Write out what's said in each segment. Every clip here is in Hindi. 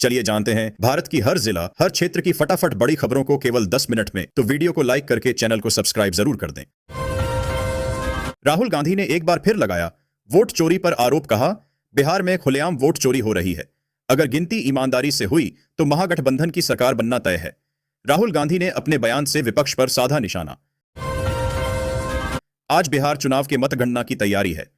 चलिए जानते हैं भारत की हर जिला, हर क्षेत्र की फटाफट बड़ी खबरों को केवल 10 मिनट में। तो वीडियो को लाइक करके चैनल को सब्सक्राइब जरूर कर दें। राहुल गांधी ने एक बार फिर लगाया वोट चोरी पर आरोप, कहा बिहार में खुलेआम वोट चोरी हो रही है। अगर गिनती ईमानदारी से हुई तो महागठबंधन की सरकार बनना तय है। राहुल गांधी ने अपने बयान से विपक्ष पर साधा निशाना। आज बिहार चुनाव के मतगणना की तैयारी है।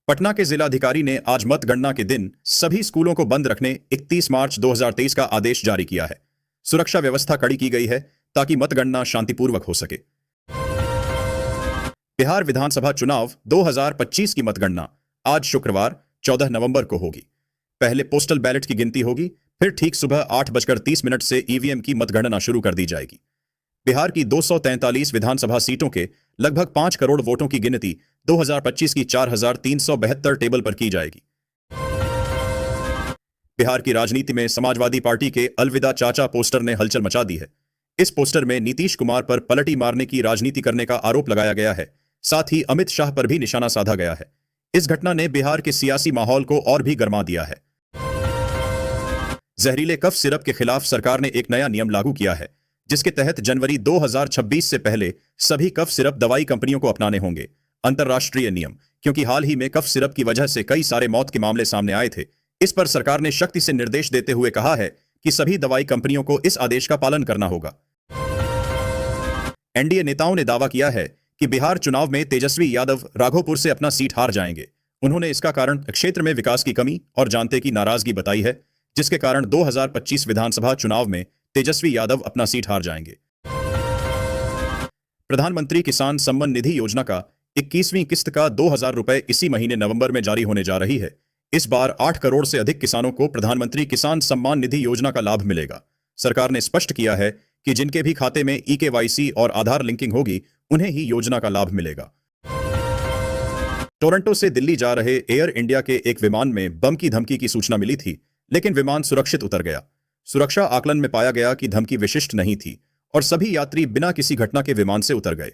पटना के जिलाधिकारी ने आज मतगणना के दिन सभी स्कूलों को बंद रखने 31 मार्च 2023 का आदेश जारी किया है। सुरक्षा व्यवस्था कड़ी की गई है ताकि मतगणना शांतिपूर्वक हो सके। बिहार विधानसभा चुनाव 2025 की मतगणना आज शुक्रवार 14 नवंबर को होगी। पहले पोस्टल बैलेट की गिनती होगी, फिर ठीक सुबह 8:30 से ईवीएम की मतगणना शुरू कर दी जाएगी। बिहार की 243 विधानसभा सीटों के लगभग 5 करोड़ वोटों की गिनती 2025 की 4,372 टेबल पर की जाएगी। बिहार की राजनीति में समाजवादी पार्टी के अलविदा चाचा पोस्टर ने हलचल मचा दी है। इस पोस्टर में नीतीश कुमार पर पलटी मारने की राजनीति करने का आरोप लगाया गया है। साथ ही अमित शाह पर भी निशाना साधा गया है। इस घटना ने बिहार के सियासी माहौल को और भी गर्मा दिया है। जहरीले कफ सिरप के खिलाफ सरकार ने एक नया नियम लागू किया है, जिसके तहत जनवरी 2026 से पहले सभी कफ सिरप दवाई कंपनियों को अपनाने होंगे। अंतर्राष्ट्रीय नियम, क्योंकि हाल ही में कफ सिरप की वजह से कई सारे मौत के मामले सामने आए थे। इस पर सरकार ने सख्ती से निर्देश देते हुए कहा है कि सभी दवाई कंपनियों को इस आदेश का पालन करना होगा। एनडीए नेताओं ने दावा किया है कि बिहार चुनाव में तेजस्वी यादव राघोपुर से अपना सीट हार जाएंगे। उन्होंने इसका कारण क्षेत्र में विकास की कमी और जनता की नाराजगी बताई है, जिसके कारण 2025 विधानसभा चुनाव में तेजस्वी यादव अपना सीट हार जाएंगे। प्रधानमंत्री किसान सम्मान निधि योजना का 21वीं किस्त का 2,000 रुपए इसी महीने नवंबर में जारी होने जा रही है। इस बार 8 करोड़ से अधिक किसानों को प्रधानमंत्री किसान सम्मान निधि योजना का लाभ मिलेगा। सरकार ने स्पष्ट किया है कि जिनके भी खाते में ईकेवाईसी और आधार लिंकिंग होगी, उन्हें ही योजना का लाभ मिलेगा। टोरंटो से दिल्ली जा रहे एयर इंडिया के एक विमान में बम की धमकी की सूचना मिली थी, लेकिन विमान सुरक्षित उतर गया। सुरक्षा आकलन में पाया गया कि धमकी विशिष्ट नहीं थी और सभी यात्री बिना किसी घटना के विमान से उतर गए।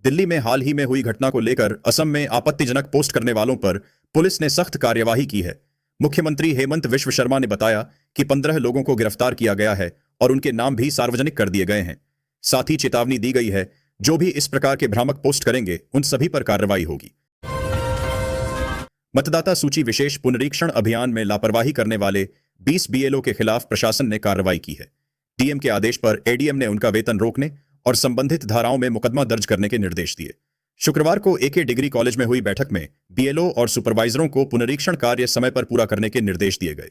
दिल्ली में हाल ही में हुई घटना को लेकर असम में आपत्तिजनक पोस्ट करने वालों पर पुलिस ने सख्त कार्यवाही की है। मुख्यमंत्री हेमंत विश्व शर्मा ने बताया कि 15 लोगों को गिरफ्तार किया गया है और उनके नाम भी सार्वजनिक कर दिए गए हैं। साथ ही चेतावनी दी गई है, जो भी इस प्रकार के भ्रामक पोस्ट करेंगे उन सभी पर कार्रवाई होगी। मतदाता सूची विशेष पुनरीक्षण अभियान में लापरवाही करने वाले 20 बीएलओ के खिलाफ प्रशासन ने कार्रवाई की है। डीएम के आदेश पर एडीएम ने उनका वेतन रोकने और संबंधित धाराओं में मुकदमा दर्ज करने के निर्देश दिए। शुक्रवार को एके डिग्री कॉलेज में हुई बैठक में बीएलओ और सुपरवाइजरों को पुनरीक्षण कार्य समय पर पूरा करने के निर्देश दिए गए।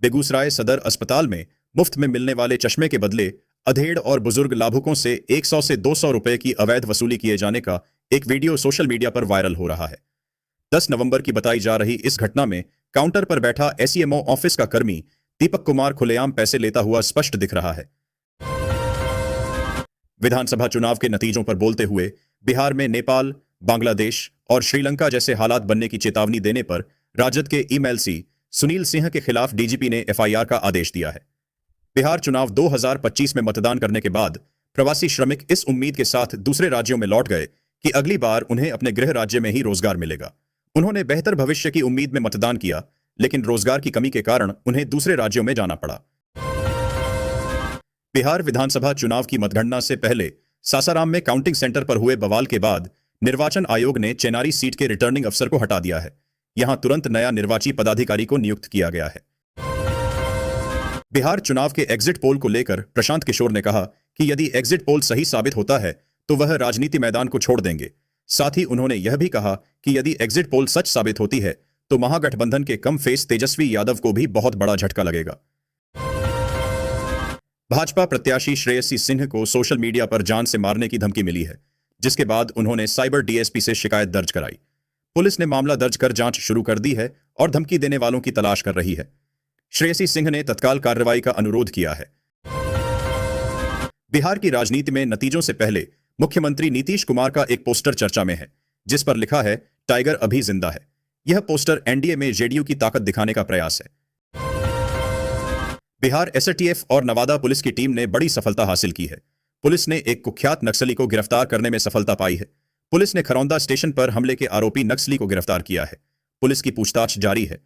बेगूसराय सदर अस्पताल में मुफ्त में मिलने वाले चश्मे के बदले अधेड़ और बुजुर्ग लाभुकों से 100 से 200 रुपए की अवैध वसूली किए जाने का एक वीडियो सोशल मीडिया पर वायरल हो रहा है। 10 नवंबर की बताई जा रही इस घटना में काउंटर पर बैठा एसईएमओ ऑफिस का कर्मी दीपक कुमार खुलेआम पैसे लेता हुआ स्पष्ट दिख रहा है। विधानसभा चुनाव के नतीजों पर बोलते हुए बिहार में नेपाल, बांग्लादेश और श्रीलंका जैसे हालात बनने की चेतावनी देने पर राजद के एमएलसी सुनील सिंह के खिलाफ डीजीपी ने एफआईआर का आदेश दिया है। बिहार चुनाव 2025 में मतदान करने के बाद प्रवासी श्रमिक इस उम्मीद के साथ दूसरे राज्यों में लौट गए कि अगली बार उन्हें अपने गृह राज्य में ही रोजगार मिलेगा। उन्होंने बेहतर भविष्य की उम्मीद में मतदान किया, लेकिन रोजगार की कमी के कारण उन्हें दूसरे राज्यों में जाना पड़ा। बिहार विधानसभा चुनाव की मतगणना से पहले सासाराम में काउंटिंग सेंटर पर हुए बवाल के बाद निर्वाचन आयोग ने चेनारी सीट के रिटर्निंग अफसर को हटा दिया है। यहां तुरंत नया निर्वाची पदाधिकारी को नियुक्त किया गया है। बिहार चुनाव के एग्जिट पोल को लेकर प्रशांत किशोर ने कहा कि यदि एग्जिट पोल सही साबित होता है तो वह राजनीति मैदान को छोड़ देंगे। साथ ही उन्होंने यह भी कहा कि यदि एग्जिट पोल सच साबित होती है तो महागठबंधन के कम फेस तेजस्वी यादव को भी बहुत बड़ा झटका लगेगा। भाजपा प्रत्याशी श्रेयसी सिंह को सोशल मीडिया पर जान से मारने की धमकी मिली है, जिसके बाद उन्होंने साइबर डीएसपी से शिकायत दर्ज कराई। पुलिस ने मामला दर्ज कर जांच शुरू कर दी है और धमकी देने वालों की तलाश कर रही है। श्रेयसी सिंह ने तत्काल कार्रवाई का अनुरोध किया है। बिहार की राजनीति में नतीजों से पहले मुख्यमंत्री नीतीश कुमार का एक पोस्टर चर्चा में है, जिस पर लिखा है टाइगर अभी जिंदा है। यह पोस्टर एनडीए में जेडीयू की ताकत दिखाने का प्रयास है। बिहार एसटीएफ और नवादा पुलिस की टीम ने बड़ी सफलता हासिल की है। पुलिस ने एक कुख्यात नक्सली को गिरफ्तार करने में सफलता पाई है। पुलिस ने खरौंदा स्टेशन पर हमले के आरोपी नक्सली को गिरफ्तार किया है। पुलिस की पूछताछ जारी है।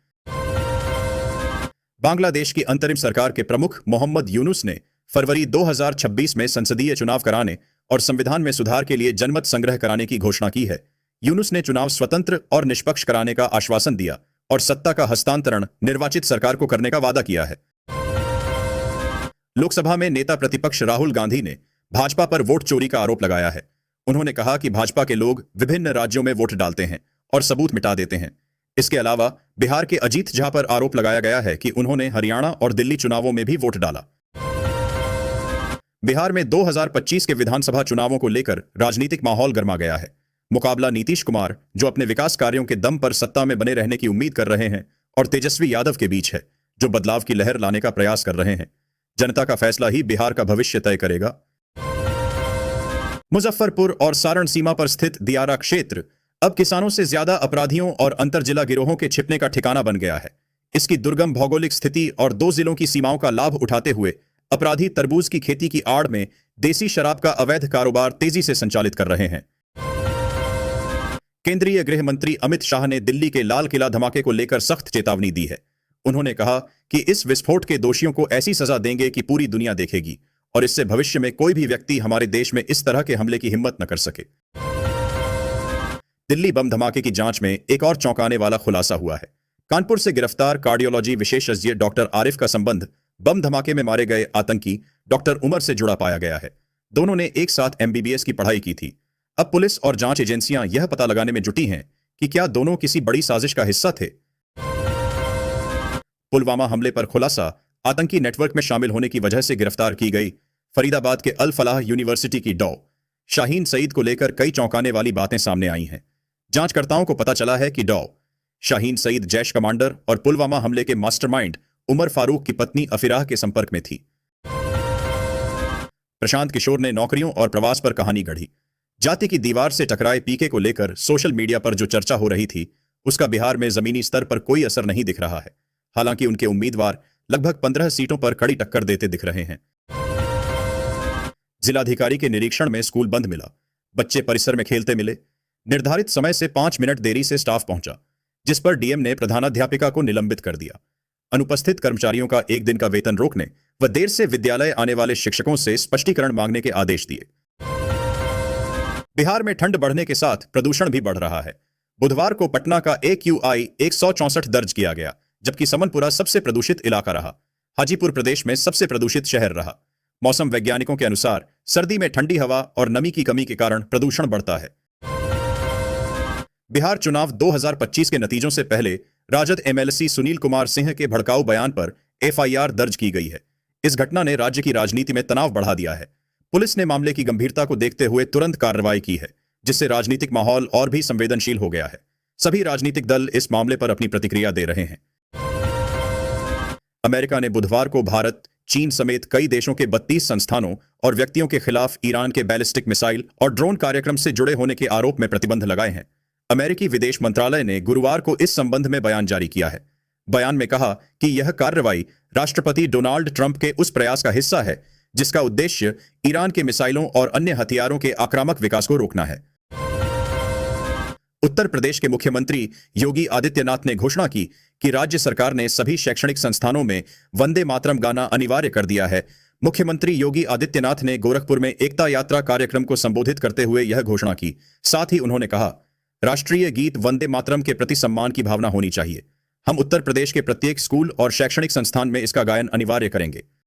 बांग्लादेश की अंतरिम सरकार के प्रमुख मोहम्मद यूनुस ने फरवरी 2026 में संसदीय चुनाव कराने और संविधान में सुधार के लिए जनमत संग्रह कराने की घोषणा की है। यूनुस ने चुनाव स्वतंत्र और निष्पक्ष कराने का आश्वासन दिया और सत्ता का हस्तांतरण निर्वाचित सरकार को करने का वादा किया है। लोकसभा में नेता प्रतिपक्ष राहुल गांधी ने भाजपा पर वोट चोरी का आरोप लगाया है। उन्होंने कहा कि भाजपा के लोग विभिन्न राज्यों में वोट डालते हैं और सबूत मिटा देते हैं। इसके अलावा बिहार के अजीत झा पर आरोप लगाया गया है कि उन्होंने हरियाणा और दिल्ली चुनावों में भी वोट डाला। बिहार में 2025 के विधानसभा चुनावों को लेकर राजनीतिक माहौल गर्मा गया है। मुकाबला नीतीश कुमार, जो अपने विकास कार्यों के दम पर सत्ता में बने रहने की उम्मीद कर रहे हैं, और तेजस्वी यादव के बीच है, जो बदलाव की लहर लाने का प्रयास कर रहे हैं। जनता का फैसला ही बिहार का भविष्य तय करेगा। मुजफ्फरपुर और सारण सीमा पर स्थित दियारा क्षेत्र अब किसानों से ज्यादा अपराधियों और अंतरजिला गिरोहों के छिपने का ठिकाना बन गया है। इसकी दुर्गम भौगोलिक स्थिति और 2 जिलों की सीमाओं का लाभ उठाते हुए अपराधी तरबूज की खेती की आड़ में देसी शराब का अवैध कारोबार तेजी से संचालित कर रहे हैं। केंद्रीय गृह मंत्री अमित शाह ने दिल्ली के लाल किला धमाके को लेकर सख्त चेतावनी दी है। उन्होंने कहा कि इस विस्फोट के दोषियों को ऐसी सजा देंगे कि पूरी दुनिया देखेगी और इससे भविष्य में कोई भी व्यक्ति हमारे देश में इस तरह के हमले की हिम्मत न कर सके। दिल्ली बम धमाके की जांच में एक और चौंकाने वाला खुलासा हुआ है। कानपुर से गिरफ्तार कार्डियोलॉजी विशेषज्ञ डॉक्टर आरिफ का संबंध बम धमाके में मारे गए आतंकी डॉक्टर उमर से जुड़ा पाया गया है। दोनों ने एक साथ एमबीबीएस की पढ़ाई की थी। अब पुलिस और जांच एजेंसियां यह पता लगाने में जुटी हैं कि क्या दोनों किसी बड़ी साजिश का हिस्सा थे। पुलवामा हमले पर खुलासा, आतंकी नेटवर्क में शामिल होने की वजह से गिरफ्तार की गई फरीदाबाद के अल फलाह यूनिवर्सिटी की डॉ शाहीन सईद को लेकर कई चौंकाने वाली बातें सामने आई हैं। जांचकर्ताओं को पता चला है कि डॉ शाहीन सईद जैश कमांडर और पुलवामा हमले के मास्टरमाइंड उमर फारूक की पत्नी अफिराह के संपर्क में थी। प्रशांत किशोर ने नौकरियों और प्रवास पर कहानी गढ़ी। जाति की दीवार से टकराए पीके को लेकर सोशल मीडिया पर जो चर्चा हो रही थी, उसका बिहार में जमीनी स्तर पर कोई असर नहीं दिख रहा है। हालांकि उनके उम्मीदवार लगभग 15 सीटों पर कड़ी टक्कर देते दिख रहे हैं। जिलाधिकारी के निरीक्षण में स्कूल बंद मिला। बच्चे परिसर में खेलते मिले। निर्धारित समय से 5 मिनट देरी से स्टाफ पहुंचा, जिस पर डीएम ने प्रधानाध्यापिका को निलंबित कर दिया। अनुपस्थित कर्मचारियों का 1 दिन का वेतन रोकने व देर से विद्यालय आने वाले शिक्षकों से स्पष्टीकरण मांगने के आदेश दिए। बिहार में ठंड बढ़ने के साथ प्रदूषण भी बढ़ रहा है। बुधवार को पटना का AQI 164 दर्ज किया गया, जबकि समनपुरा सबसे प्रदूषित इलाका रहा। हाजीपुर प्रदेश में सबसे प्रदूषित शहर रहा। मौसम वैज्ञानिकों के अनुसार सर्दी में ठंडी हवा और नमी की कमी के कारण प्रदूषण बढ़ता है। बिहार चुनाव 2025 के नतीजों से पहले राजद MLC सुनील कुमार सिंह के भड़काऊ बयान पर FIR दर्ज की गई है। इस घटना ने राज्य की राजनीति में तनाव बढ़ा दिया है। पुलिस ने मामले की गंभीरता को देखते हुए तुरंत कार्रवाई की है, जिससे राजनीतिक माहौल और भी संवेदनशील हो गया है। सभी राजनीतिक दल इस मामले पर अपनी प्रतिक्रिया दे रहे हैं। अमेरिका ने बुधवार को भारत, चीन समेत कई देशों के 32 संस्थानों और व्यक्तियों के खिलाफ ईरान के बैलिस्टिक मिसाइल और ड्रोन कार्यक्रम से जुड़े होने के आरोप में प्रतिबंध लगाए हैं। अमेरिकी विदेश मंत्रालय ने गुरुवार को इस संबंध में बयान जारी किया है। बयान में कहा कि यह कार्रवाई राष्ट्रपति डोनाल्ड ट्रंप के उस प्रयास का हिस्सा है जिसका उद्देश्य ईरान के मिसाइलों और अन्य हथियारों के आक्रामक विकास को रोकना है। उत्तर प्रदेश के मुख्यमंत्री योगी आदित्यनाथ ने घोषणा की कि राज्य सरकार ने सभी शैक्षणिक संस्थानों में वंदे मातरम गाना अनिवार्य कर दिया है। मुख्यमंत्री योगी आदित्यनाथ ने गोरखपुर में एकता यात्रा कार्यक्रम को संबोधित करते हुए यह घोषणा की। साथ ही उन्होंने कहा, राष्ट्रीय गीत वंदे मातरम के प्रति सम्मान की भावना होनी चाहिए। हम उत्तर प्रदेश के प्रत्येक स्कूल और शैक्षणिक संस्थान में इसका गायन अनिवार्य करेंगे।